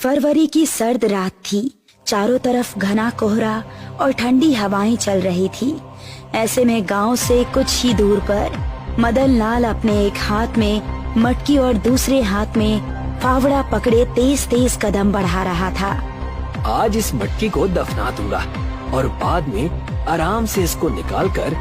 फरवरी की सर्द रात थी। चारों तरफ घना कोहरा और ठंडी हवाएं चल रही थी। ऐसे में गांव से कुछ ही दूर पर मदन लाल अपने एक हाथ में मटकी और दूसरे हाथ में फावड़ा पकड़े तेज तेज कदम बढ़ा रहा था। आज इस मटकी को दफना दूंगा और बाद में आराम से इसको निकालकर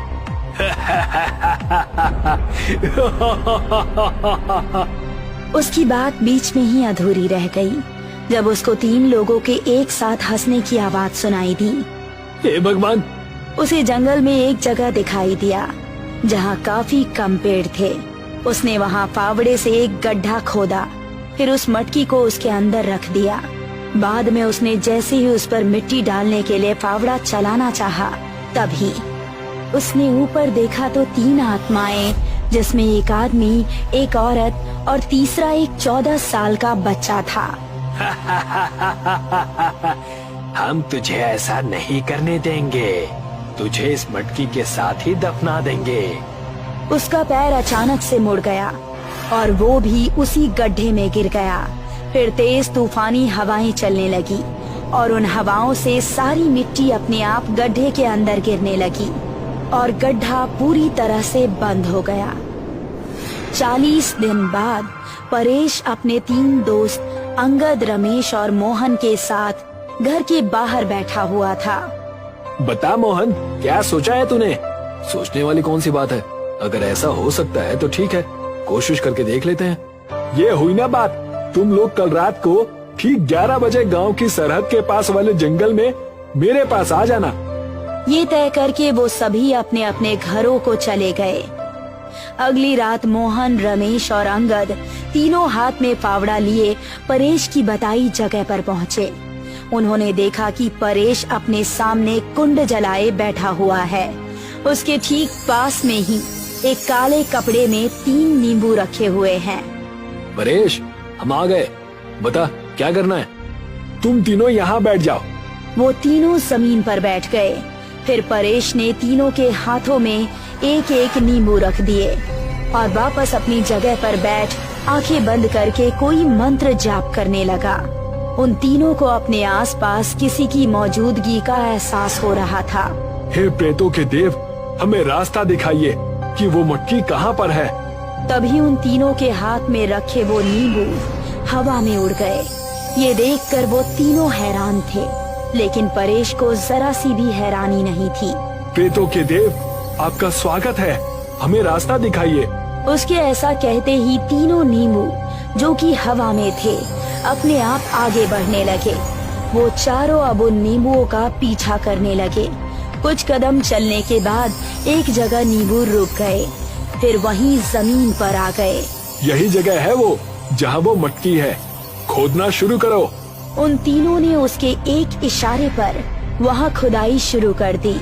उसकी बात बीच में ही अधूरी रह गई जब उसको 3 लोगों के एक साथ हंसने की आवाज सुनाई दी। हे भगवान! उसे जंगल में एक जगह दिखाई दिया जहाँ काफी कम पेड़ थे। उसने वहाँ फावड़े से एक गड्ढा खोदा, फिर उस मटकी को उसके अंदर रख दिया। बाद में उसने जैसे ही उस पर मिट्टी डालने के लिए फावड़ा चलाना चाहा, तभी उसने ऊपर देखा तो 3 आत्माएं, जिसमें एक आदमी, एक औरत और तीसरा एक 14 साल का बच्चा था। हम तुझे ऐसा नहीं करने देंगे, तुझे इस मटकी के साथ ही दफना देंगे। उसका पैर अचानक से मुड़ गया और वो भी उसी गड्ढे में गिर गया। फिर तेज तूफानी हवाएं चलने लगी और उन हवाओं से सारी मिट्टी अपने आप गड्ढे के अंदर गिरने लगी और गड्ढा पूरी तरह से बंद हो गया। 40 दिन बाद परेश अपने 3 दोस्त अंगद, रमेश और मोहन के साथ घर के बाहर बैठा हुआ था। बता मोहन, क्या सोचा है तूने? सोचने वाली कौन सी बात है? अगर ऐसा हो सकता है तो ठीक है, कोशिश करके देख लेते हैं। ये हुई ना बात, तुम लोग कल रात को ठीक 11 बजे गांव की सरहद के पास वाले जंगल में मेरे पास आ जाना। ये तय करके वो सभी अपने अपने घरों को चले गए। अगली रात मोहन, रमेश और अंगद तीनों हाथ में फावड़ा लिए परेश की बताई जगह पर पहुँचे। उन्होंने देखा कि परेश अपने सामने कुंड जलाए बैठा हुआ है। उसके ठीक पास में ही एक काले कपड़े में 3 नींबू रखे हुए हैं। परेश, हम आ गए, बता क्या करना है? तुम तीनों यहाँ बैठ जाओ। वो तीनों जमीन पर बैठ गए। फिर परेश ने तीनों के हाथों में एक एक नींबू रख दिए और वापस अपनी जगह पर बैठ आंखें बंद करके कोई मंत्र जाप करने लगा। उन तीनों को अपने आसपास किसी की मौजूदगी का एहसास हो रहा था। हे प्रेतों के देव, हमें रास्ता दिखाइए कि वो मटकी कहाँ पर है। तभी उन तीनों के हाथ में रखे वो नींबू हवा में उड़ गए। ये देखकर वो तीनों हैरान थे, लेकिन परेश को जरा सी भी हैरानी नहीं थी। प्रेतों के देव, आपका स्वागत है, हमें रास्ता दिखाइए। उसके ऐसा कहते ही तीनों नींबू, जो कि हवा में थे, अपने आप आगे बढ़ने लगे। वो चारों अब उन नींबुओं का पीछा करने लगे। कुछ कदम चलने के बाद एक जगह नींबू रुक गए, फिर वहीं जमीन पर आ गए। यही जगह है वो जहाँ वो मटकी है, खोदना शुरू करो। उन तीनों ने उसके एक इशारे पर वहाँ खुदाई शुरू कर दी।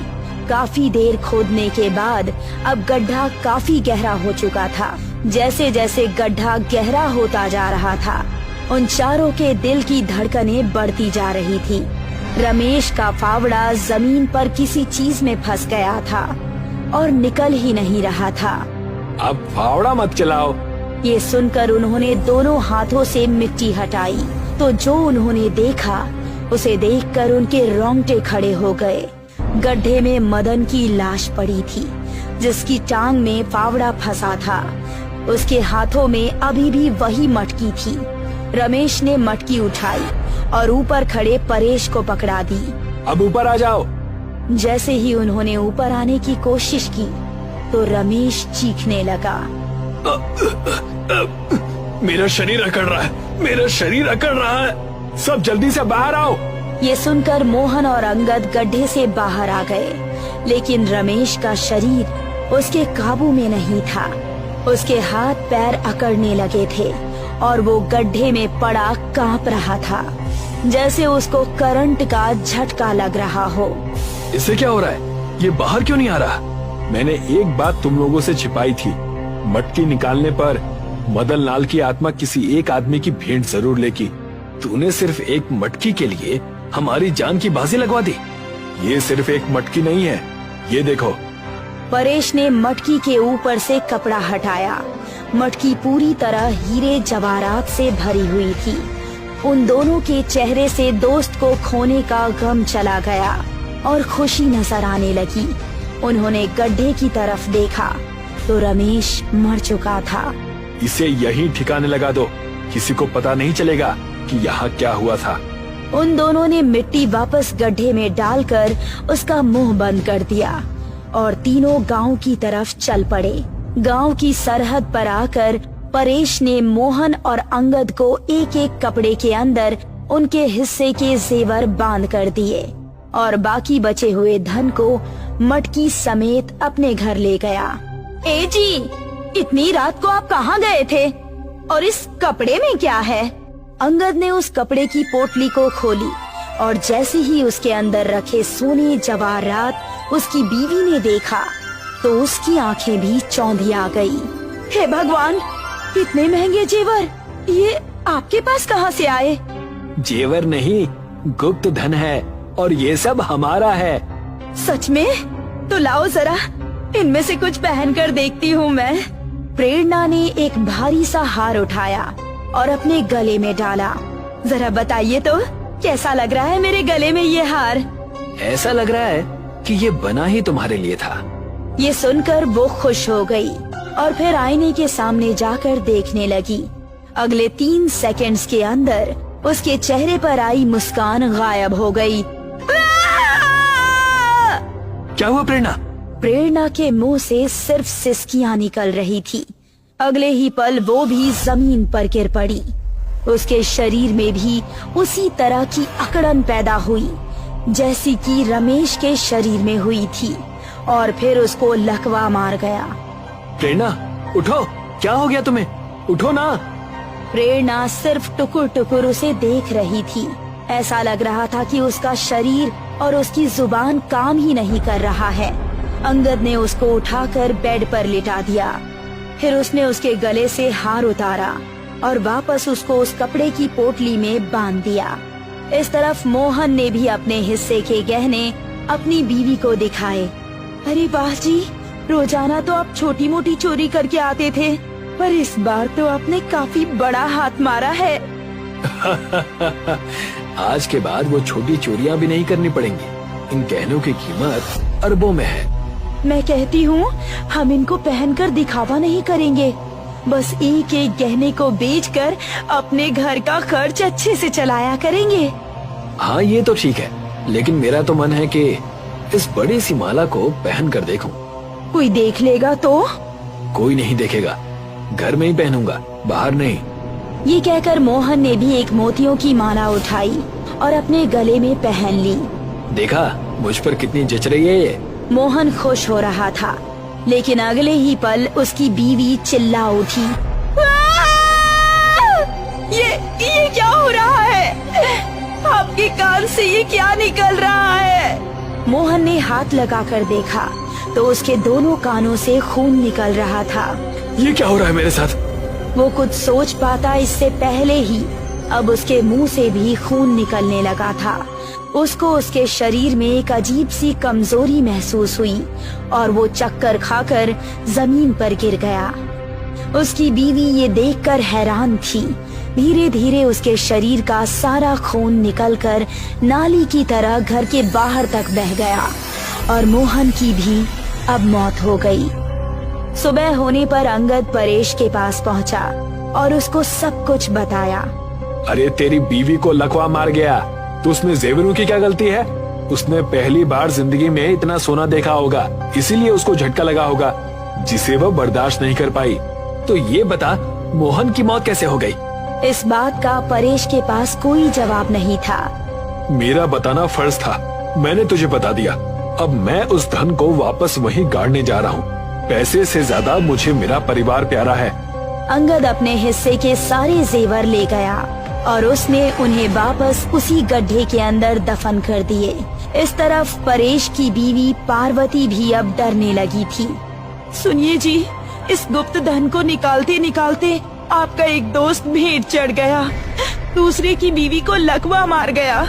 काफी देर खोदने के बाद अब गड्ढा काफी गहरा हो चुका था। जैसे जैसे गड्ढा गहरा होता जा रहा था, उन चारों के दिल की धड़कनें बढ़ती जा रही थी। रमेश का फावड़ा जमीन पर किसी चीज में फंस गया था और निकल ही नहीं रहा था। अब फावड़ा मत चलाओ। ये सुनकर उन्होंने दोनों हाथों से मिट्टी हटाई तो जो उन्होंने देखा उसे देखकर उनके रोंगटे खड़े हो गए। गड्ढे में मदन की लाश पड़ी थी, जिसकी टांग में फावड़ा फंसा था। उसके हाथों में अभी भी वही मटकी थी। रमेश ने मटकी उठाई और ऊपर खड़े परेश को पकड़ा दी। अब ऊपर आ जाओ। जैसे ही उन्होंने ऊपर आने की कोशिश की तो रमेश चीखने लगा। मेरा शरीर अकड़ रहा है, मेरा शरीर अकड़ रहा है, सब जल्दी से बाहर आओ। ये सुनकर मोहन और अंगद गड्ढे से बाहर आ गए, लेकिन रमेश का शरीर उसके काबू में नहीं था। उसके हाथ पैर अकड़ने लगे थे और वो गड्ढे में पड़ा कांप रहा था, जैसे उसको करंट का झटका लग रहा हो। इससे क्या हो रहा है? ये बाहर क्यों नहीं आ रहा? मैंने एक बात तुम लोगों से छिपाई थी। मटकी निकालने पर मदन लाल की आत्मा किसी एक आदमी की भेंट जरूर लेगी। तूने सिर्फ एक मटकी के लिए हमारी जान की बाजी लगवा दी। ये सिर्फ एक मटकी नहीं है, ये देखो। परेश ने मटकी के ऊपर से कपड़ा हटाया। मटकी पूरी तरह हीरे जवाहरात से भरी हुई थी। उन दोनों के चेहरे से दोस्त को खोने का गम चला गया और खुशी नजर आने लगी। उन्होंने गड्ढे की तरफ देखा तो रमेश मर चुका था। इसे यहीं ठिकाने लगा दो, किसी को पता नहीं चलेगा कि यहाँ क्या हुआ था। उन दोनों ने मिट्टी वापस गड्ढे में डालकर उसका मुंह बंद कर दिया और तीनों गांव की तरफ चल पड़े। गांव की सरहद पर आकर परेश ने मोहन और अंगद को एक एक कपड़े के अंदर उनके हिस्से के जेवर बांध कर दिए और बाकी बचे हुए धन को मटकी समेत अपने घर ले गया। ए जी, इतनी रात को आप कहाँ गए थे और इस कपड़े में क्या है? अंगद ने उस कपड़े की पोटली को खोली और जैसे ही उसके अंदर रखे सोने जवाहरात उसकी बीवी ने देखा तो उसकी आंखें भी चौंधी आ गई। हे भगवान, इतने महंगे जेवर ये आपके पास कहाँ से आए? जेवर नहीं, गुप्त धन है और ये सब हमारा है। सच में? तो लाओ जरा, इनमें से कुछ पहन कर देखती हूँ मैं। प्रेरणा ने एक भारी सा हार उठाया और अपने गले में डाला। जरा बताइए तो कैसा लग रहा है मेरे गले में ये हार? ऐसा लग रहा है कि ये बना ही तुम्हारे लिए था। ये सुनकर वो खुश हो गई और फिर आईने के सामने जाकर देखने लगी। अगले 3 सेकंड्स के अंदर उसके चेहरे पर आई मुस्कान गायब हो गई। क्या हुआ प्रेरणा? प्रेरणा के मुंह से सिर्फ सिसकियां निकल रही थी। अगले ही पल वो भी जमीन पर गिर पड़ी। उसके शरीर में भी उसी तरह की अकड़न पैदा हुई जैसी कि रमेश के शरीर में हुई थी और फिर उसको लकवा मार गया। प्रेरणा उठो, क्या हो गया तुम्हें? उठो ना। प्रेरणा सिर्फ टुकुर टुकुर उसे देख रही थी। ऐसा लग रहा था कि उसका शरीर और उसकी जुबान काम ही नहीं कर रहा है। अंगद ने उसको उठाकर बेड पर लिटा दिया। फिर उसने उसके गले से हार उतारा और वापस उसको उस कपड़े की पोटली में बांध दिया। इस तरफ मोहन ने भी अपने हिस्से के गहने अपनी बीवी को दिखाए। अरे वाह जी, रोजाना तो आप छोटी मोटी चोरी करके आते थे, पर इस बार तो आपने काफी बड़ा हाथ मारा है। आज के बाद वो छोटी चोरियां भी नहीं करनी पड़ेंगी। इन गहनों की कीमत अरबों में है। मैं कहती हूँ हम इनको पहनकर दिखावा नहीं करेंगे, बस एक एक गहने को बेचकर अपने घर का खर्च अच्छे से चलाया करेंगे। हाँ ये तो ठीक है, लेकिन मेरा तो मन है कि इस बड़ी सी माला को पहन कर देखूं। कोई देख लेगा तो? कोई नहीं देखेगा, घर में ही पहनूंगा, बाहर नहीं। ये कहकर मोहन ने भी एक मोतियों की माला उठाई और अपने गले में पहन ली। देखा मुझ पर कितनी जच रही है ये। मोहन खुश हो रहा था, लेकिन अगले ही पल उसकी बीवी चिल्ला उठी। ये क्या हो रहा है? आपके कान से ये क्या निकल रहा है? मोहन ने हाथ लगाकर देखा तो उसके दोनों कानों से खून निकल रहा था। ये क्या हो रहा है मेरे साथ? वो कुछ सोच पाता इससे पहले ही अब उसके मुंह से भी खून निकलने लगा था। उसको उसके शरीर में एक अजीब सी कमजोरी महसूस हुई और वो चक्कर खाकर जमीन पर गिर गया। उसकी बीवी ये देखकर हैरान थी। धीरे धीरे उसके शरीर का सारा खून निकलकर नाली की तरह घर के बाहर तक बह गया और मोहन की भी अब मौत हो गई। सुबह होने पर अंगद परेश के पास पहुंचा और उसको सब कुछ बताया। अरे तेरी बीवी को लकवा मार गया, तो उसमें जेवरों की क्या गलती है? उसने पहली बार जिंदगी में इतना सोना देखा होगा, इसीलिए उसको झटका लगा होगा जिसे वह बर्दाश्त नहीं कर पाई। तो ये बता, मोहन की मौत कैसे हो गई? इस बात का परेश के पास कोई जवाब नहीं था। मेरा बताना फर्ज था, मैंने तुझे बता दिया। अब मैं उस धन को वापस वहीं गाड़ने जा रहा हूँ। पैसे से ज्यादा मुझे मेरा परिवार प्यारा है। अंगद अपने हिस्से के सारे जेवर ले गया और उसने उन्हें वापस उसी गड्ढे के अंदर दफन कर दिए। इस तरफ परेश की बीवी पार्वती भी अब डरने लगी थी। सुनिए जी, इस गुप्त धन को निकालते निकालते आपका एक दोस्त भेंट चढ़ गया, दूसरे की बीवी को लकवा मार गया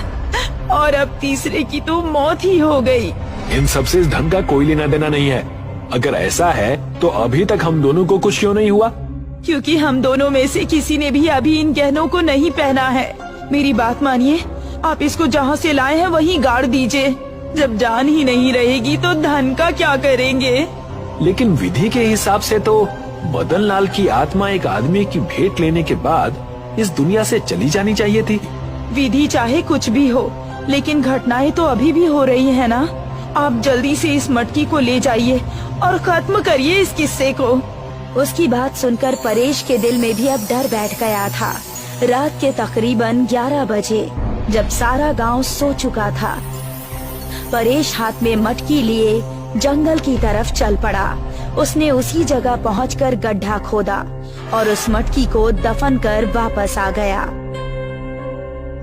और अब तीसरे की तो मौत ही हो गई। इन सबसे इस धन का कोई लेना देना नहीं है। अगर ऐसा है तो अभी तक हम दोनों को कुछ क्यों नहीं हुआ? क्योंकि हम दोनों में से किसी ने भी अभी इन गहनों को नहीं पहना है। मेरी बात मानिए, आप इसको जहाँ से लाए हैं वहीं गाड़ दीजिए। जब जान ही नहीं रहेगी तो धन का क्या करेंगे? लेकिन विधि के हिसाब से तो मदन लाल की आत्मा एक आदमी की भेंट लेने के बाद इस दुनिया से चली जानी चाहिए थी। विधि चाहे कुछ भी हो, लेकिन घटनाएं तो अभी भी हो रही है ना। आप जल्दी से इस मटकी को ले जाइए और खत्म करिए इस किस्से को। उसकी बात सुनकर परेश के दिल में भी अब डर बैठ गया था। रात के तकरीबन 11 बजे जब सारा गांव सो चुका था, परेश हाथ में मटकी लिए जंगल की तरफ चल पड़ा। उसने उसी जगह पहुंचकर गड्ढा खोदा और उस मटकी को दफन कर वापस आ गया।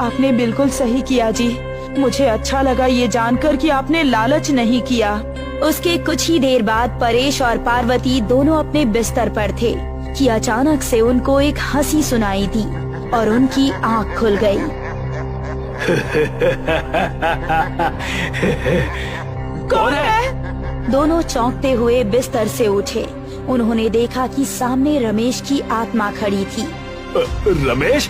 आपने बिल्कुल सही किया जी। मुझे अच्छा लगा ये जानकर कि आपने लालच नहीं किया। उसके कुछ ही देर बाद परेश और पार्वती दोनों अपने बिस्तर पर थे कि अचानक से उनको एक हंसी सुनाई दी और उनकी आंख खुल गई। कौन है? दोनों चौंकते हुए बिस्तर से उठे। उन्होंने देखा कि सामने रमेश की आत्मा खड़ी थी। रमेश,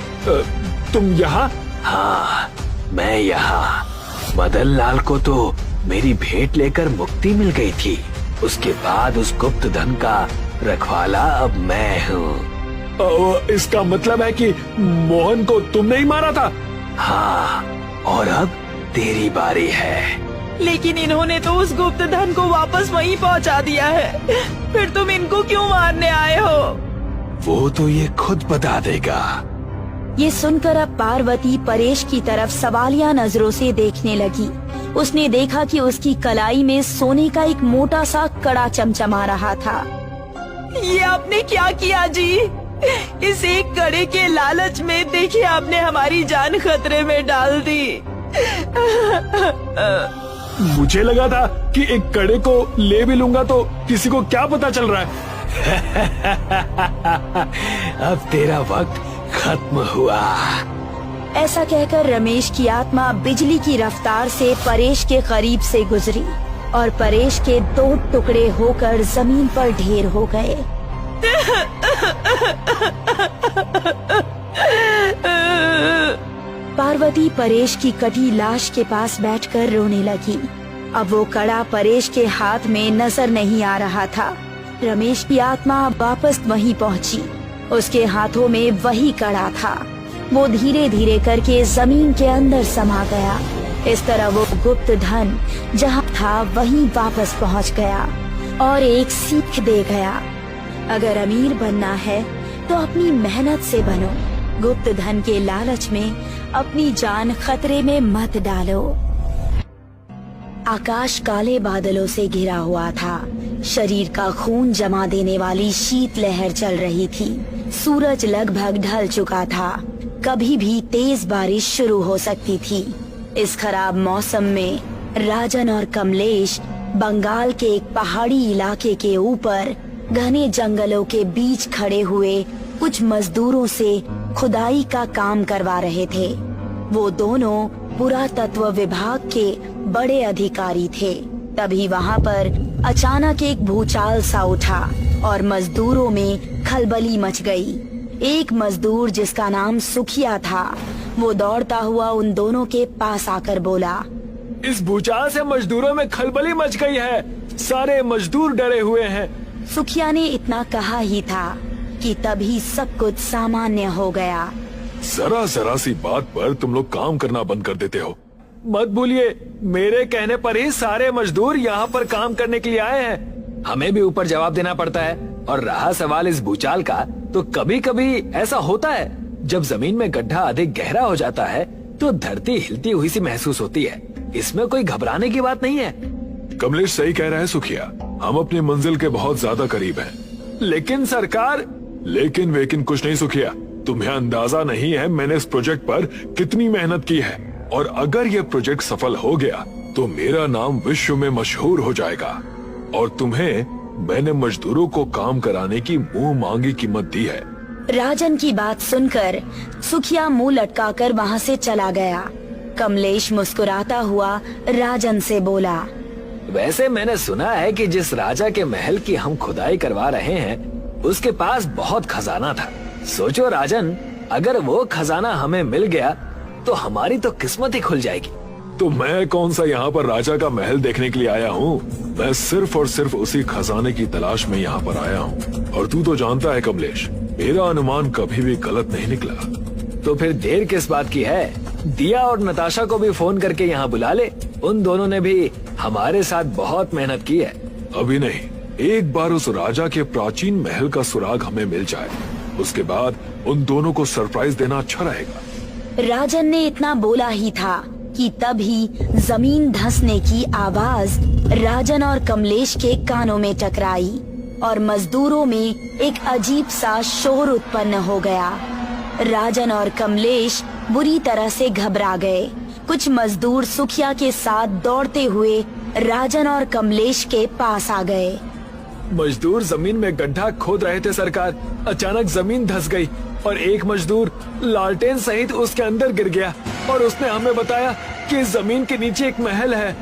तुम यहाँ? हाँ, मैं यहाँ। मदन लाल को तो मेरी भेंट लेकर मुक्ति मिल गई थी। उसके बाद उस गुप्त धन का रखवाला अब मैं हूँ। इसका मतलब है कि मोहन को तुमने ही मारा था? हाँ, और अब तेरी बारी है। लेकिन इन्होंने तो उस गुप्त धन को वापस वहीं पहुंचा दिया है। फिर तुम इनको क्यों मारने आए हो? वो तो ये खुद बता देगा। ये सुनकर अब पार्वती परेश की तरफ सवालिया नजरों से देखने लगी। उसने देखा कि उसकी कलाई में सोने का एक मोटा सा कड़ा चमचमा रहा था। ये आपने क्या किया जी? इस एक कड़े के लालच में देखिए आपने हमारी जान खतरे में डाल दी। मुझे लगा था कि एक कड़े को ले भी लूंगा तो किसी को क्या पता चल रहा है। अब तेरा वक्त खत्म हुआ। ऐसा कहकर रमेश की आत्मा बिजली की रफ्तार से परेश के करीब से गुजरी और परेश के 2 टुकड़े होकर जमीन पर ढेर हो गए। पार्वती परेश की कटी लाश के पास बैठकर रोने लगी। अब वो कड़ा परेश के हाथ में नजर नहीं आ रहा था। रमेश की आत्मा वापस वहीं पहुंची। उसके हाथों में वही कड़ा था। वो धीरे धीरे करके जमीन के अंदर समा गया। इस तरह वो गुप्त धन जहाँ था वहीं वापस पहुंच गया और एक सीख दे गया। अगर अमीर बनना है तो अपनी मेहनत से बनो। गुप्त धन के लालच में अपनी जान खतरे में मत डालो। आकाश काले बादलों से घिरा हुआ था। शरीर का खून जमा देने वाली शीत लहर चल रही थी। सूरज लगभग ढल चुका था। कभी भी तेज बारिश शुरू हो सकती थी। इस खराब मौसम में राजन और कमलेश बंगाल के एक पहाड़ी इलाके के ऊपर घने जंगलों के बीच खड़े हुए कुछ मजदूरों से खुदाई का काम करवा रहे थे। वो दोनों पुरातत्व विभाग के बड़े अधिकारी थे। तभी वहाँ पर अचानक एक भूचाल सा उठा और मजदूरों में खलबली मच गई। एक मजदूर जिसका नाम सुखिया था, वो दौड़ता हुआ उन दोनों के पास आकर बोला, इस भूचाल से मजदूरों में खलबली मच गई है। सारे मजदूर डरे हुए हैं। सुखिया ने इतना कहा ही था कि तभी सब कुछ सामान्य हो गया। जरा सी बात पर तुम लोग काम करना बंद कर देते हो। मत भूलिए, मेरे कहने पर ही सारे मजदूर यहाँ पर काम करने के लिए आए हैं। हमें भी ऊपर जवाब देना पड़ता है। और रहा सवाल इस भूचाल का, तो कभी कभी ऐसा होता है जब जमीन में गड्ढा अधिक गहरा हो जाता है तो धरती हिलती हुई सी महसूस होती है। इसमें कोई घबराने की बात नहीं है। कमलेश सही कह रहा है सुखिया, हम अपनी मंजिल के बहुत ज्यादा करीब हैं। लेकिन सरकार, लेकिन वेकिन कुछ नहीं सुखिया। तुम्हें अंदाजा नहीं है मैंने इस प्रोजेक्ट पर कितनी मेहनत की है। और अगर ये प्रोजेक्ट सफल हो गया तो मेरा नाम विश्व में मशहूर हो जाएगा। और तुम्हें मैंने मजदूरों को काम कराने की मुंह मांगी कीमत दी है। राजन की बात सुनकर सुखिया मुंह लटकाकर वहाँ से चला गया। कमलेश मुस्कुराता हुआ राजन से बोला, वैसे मैंने सुना है कि जिस राजा के महल की हम खुदाई करवा रहे हैं उसके पास बहुत खजाना था। सोचो राजन, अगर वो खजाना हमें मिल गया तो हमारी तो किस्मत ही खुल जाएगी। तो मैं कौन सा यहाँ पर राजा का महल देखने के लिए आया हूँ? मैं सिर्फ और सिर्फ उसी खजाने की तलाश में यहाँ पर आया हूँ। और तू तो जानता है कमलेश, मेरा अनुमान कभी भी गलत नहीं निकला। तो फिर देर किस बात की है? दिया और नताशा को भी फोन करके यहाँ बुला ले। उन दोनों ने भी हमारे साथ बहुत मेहनत की है। अभी नहीं, एक बार उस राजा के प्राचीन महल का सुराग हमें मिल जाए, उसके बाद उन दोनों को सरप्राइज देना अच्छा रहेगा। राजन ने इतना बोला ही था कि तभी जमीन धंसने की आवाज राजन और कमलेश के कानों में टकराई और मजदूरों में एक अजीब सा शोर उत्पन्न हो गया। राजन और कमलेश बुरी तरह से घबरा गए। कुछ मजदूर सुखिया के साथ दौड़ते हुए राजन और कमलेश के पास आ गए। मजदूर जमीन में गड्ढा खोद रहे थे सरकार। अचानक जमीन धंस गई और एक मजदूर लालटेन सहित उसके अंदर गिर गया और उसने हमें बताया कि जमीन के नीचे एक महल है।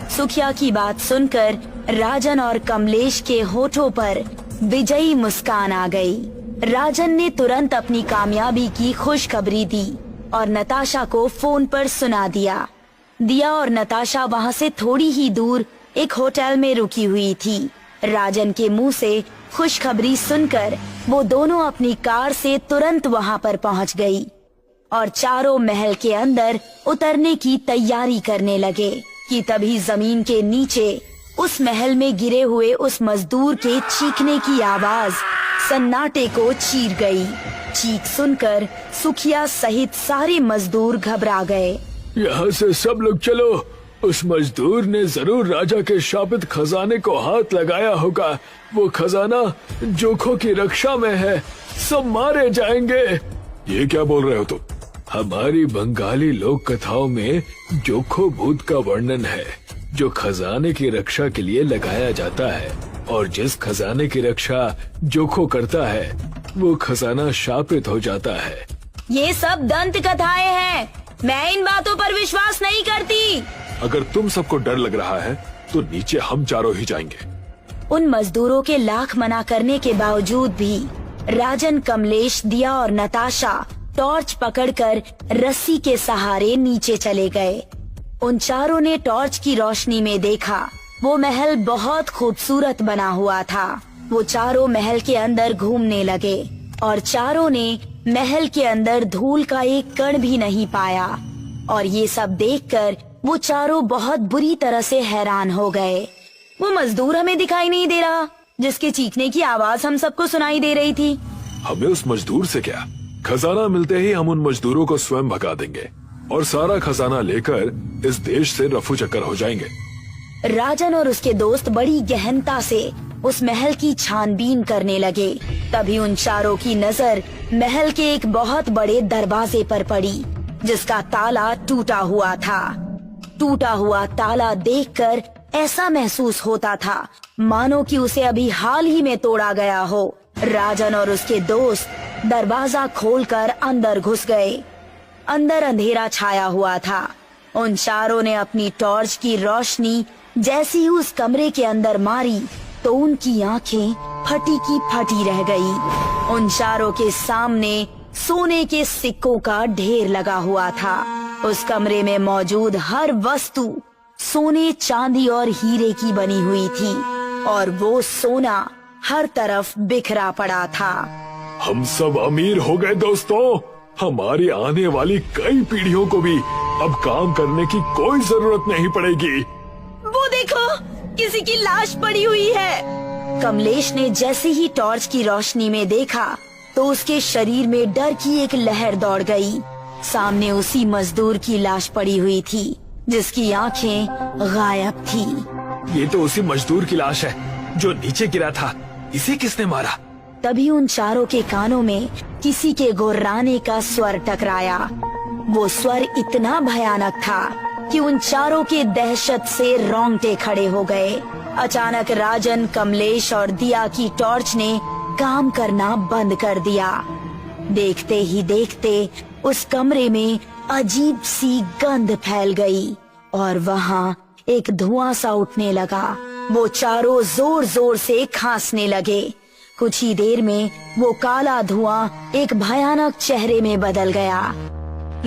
सुखिया की बात सुनकर राजन और कमलेश के होठों पर विजयी मुस्कान आ गई। राजन ने तुरंत अपनी कामयाबी की खुशखबरी दी और नताशा को फोन पर सुना दिया। दिया और नताशा वहाँ से थोड़ी ही दूर एक होटल में रुकी हुई थी। राजन के मुंह से खुशखबरी सुनकर वो दोनों अपनी कार से तुरंत वहाँ पर पहुँच गई और चारों महल के अंदर उतरने की तैयारी करने लगे कि तभी जमीन के नीचे उस महल में गिरे हुए उस मजदूर के चीखने की आवाज सन्नाटे को चीर गई। चीख सुनकर सुखिया सहित सारे मजदूर घबरा गए। यहाँ से सब लोग चलो, उस मजदूर ने जरूर राजा के शापित खजाने को हाथ लगाया होगा। वो खजाना जोखों की रक्षा में है, सब मारे जाएंगे। ये क्या बोल रहे हो तुम? हमारी बंगाली लोक कथाओं में जोखो भूत का वर्णन है जो खजाने की रक्षा के लिए लगाया जाता है, और जिस खजाने की रक्षा जोखो करता है वो खजाना शापित हो जाता है। ये सब दंत कथाएं हैं, मैं इन बातों पर विश्वास नहीं करती। अगर तुम सबको डर लग रहा है तो नीचे हम चारों ही जाएंगे। उन मजदूरों के लाख मना करने के बावजूद भी राजन, कमलेश, दिया और नताशा टॉर्च पकड़कर रस्सी के सहारे नीचे चले गए। उन चारों ने टॉर्च की रोशनी में देखा वो महल बहुत खूबसूरत बना हुआ था। वो चारों महल के अंदर घूमने लगे और चारों ने महल के अंदर धूल का एक कण भी नहीं पाया। और ये सब देखकर वो चारों बहुत बुरी तरह से हैरान हो गए। वो मजदूर हमें दिखाई नहीं दे रहा जिसके चीखने की आवाज हम सबको सुनाई दे रही थी। हमें उस मजदूर से क्या, खजाना मिलते ही हम उन मजदूरों को स्वयं भगा देंगे और सारा खजाना लेकर इस देश से रफू चक्कर हो जाएंगे। राजन और उसके दोस्त बड़ी गहनता से उस महल की छानबीन करने लगे। तभी उन चारों की नजर महल के एक बहुत बड़े दरवाजे पर पड़ी जिसका ताला टूटा हुआ था। टूटा हुआ ताला देखकर ऐसा महसूस होता था मानो कि उसे अभी हाल ही में तोड़ा गया हो। राजन और उसके दोस्त दरवाजा खोलकर अंदर घुस गए। अंदर अंधेरा छाया हुआ था। उन चारों ने अपनी टॉर्च की रोशनी जैसी ही उस कमरे के अंदर मारी तो उनकी आंखें फटी की फटी रह गई। उन चारों के सामने सोने के सिक्कों का ढेर लगा हुआ था। उस कमरे में मौजूद हर वस्तु सोने, चांदी और हीरे की बनी हुई थी और वो सोना हर तरफ बिखरा पड़ा था। हम सब अमीर हो गए दोस्तों। हमारी आने वाली कई पीढ़ियों को भी अब काम करने की कोई जरूरत नहीं पड़ेगी। वो देखो, किसी की लाश पड़ी हुई है। कमलेश ने जैसे ही टॉर्च की रोशनी में देखा तो उसके शरीर में डर की एक लहर दौड़ गई। सामने उसी मजदूर की लाश पड़ी हुई थी जिसकी आंखें गायब थी। ये तो उसी मजदूर की लाश है जो नीचे गिरा था। इसे किसने मारा? तभी उन चारों के कानों में किसी के गुर्राने का स्वर टकराया। वो स्वर इतना भयानक था कि उन चारों के दहशत से रोंगटे खड़े हो गए। अचानक राजन, कमलेश और दिया की टॉर्च ने काम करना बंद कर दिया। देखते ही देखते उस कमरे में अजीब सी गंध फैल गई और वहाँ एक धुआं सा उठने लगा। वो चारों जोर जोर से खांसने लगे। कुछ ही देर में वो काला धुआं एक भयानक चेहरे में बदल गया।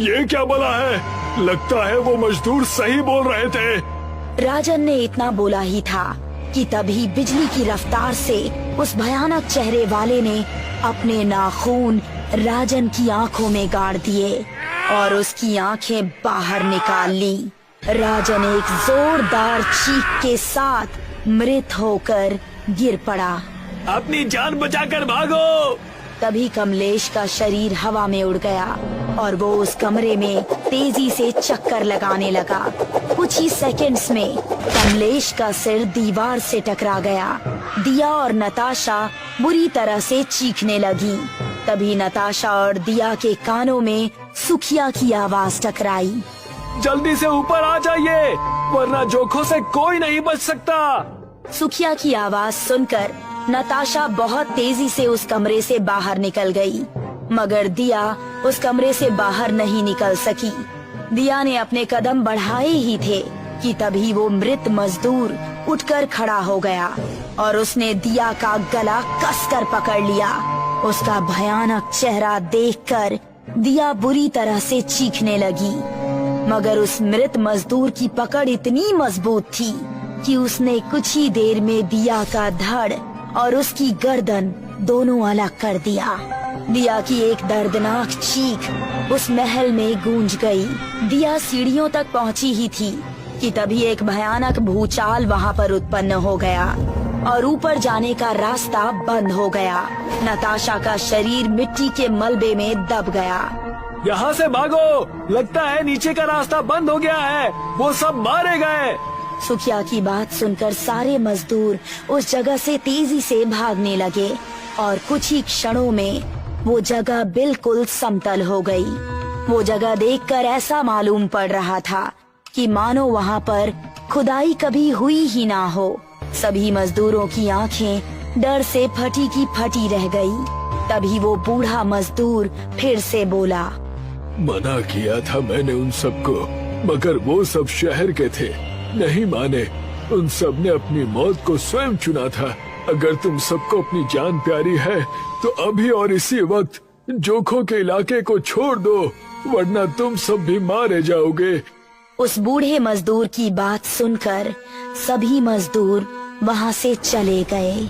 ये क्या बोला है? लगता है वो मजदूर सही बोल रहे थे। राजन ने इतना बोला ही था कि तभी बिजली की रफ्तार से उस भयानक चेहरे वाले ने अपने नाखून राजन की आंखों में गाड़ दिए और उसकी आंखें बाहर निकाल ली। राजन एक जोरदार चीख के साथ मृत होकर गिर पड़ा। अपनी जान बचाकर भागो। तभी कमलेश का शरीर हवा में उड़ गया और वो उस कमरे में तेजी से चक्कर लगाने लगा। कुछ ही सेकंड्स में कमलेश का सिर दीवार से टकरा गया। दिया और नताशा बुरी तरह से चीखने लगी। तभी नताशा और दिया के कानों में सुखिया की आवाज टकराई। जल्दी से ऊपर आ जाइए, वरना जोखों से कोई नहीं बच सकता। सुखिया की आवाज सुनकर नताशा बहुत तेजी से उस कमरे से बाहर निकल गई, मगर दिया उस कमरे से बाहर नहीं निकल सकी। दिया ने अपने कदम बढ़ाए ही थे कि तभी वो मृत मजदूर उठकर खड़ा हो गया और उसने दिया का गला कसकर पकड़ लिया। उसका भयानक चेहरा देखकर दिया बुरी तरह से चीखने लगी, मगर उस मृत मजदूर की पकड़ इतनी मजबूत थी कि उसने कुछ ही देर में दिया का धड़ और उसकी गर्दन दोनों अलग कर दिया। दिया की एक दर्दनाक चीख उस महल में गूंज गई। दिया सीढ़ियों तक पहुंची ही थी कि तभी एक भयानक भूचाल वहां पर उत्पन्न हो गया और ऊपर जाने का रास्ता बंद हो गया। नताशा का शरीर मिट्टी के मलबे में दब गया। यहाँ से भागो, लगता है नीचे का रास्ता बंद हो गया है, वो सब मारे गए। सुखिया की बात सुनकर सारे मजदूर उस जगह से तेजी से भागने लगे और कुछ ही क्षणों में वो जगह बिल्कुल समतल हो गई। वो जगह देखकर ऐसा मालूम पड़ रहा था कि मानो वहाँ पर खुदाई कभी हुई ही ना हो। सभी मजदूरों की आंखें डर से फटी की फटी रह गई। तभी वो बूढ़ा मजदूर फिर से बोला, मना किया था मैंने उन सबको, मगर वो सब शहर के थे, नहीं माने। उन सब ने अपनी मौत को स्वयं चुना था। अगर तुम सबको अपनी जान प्यारी है तो अभी और इसी वक्त जोखों के इलाके को छोड़ दो, वरना तुम सब भी मारे जाओगे। उस बूढ़े मजदूर की बात सुनकर सभी मजदूर वहाँ से चले गए।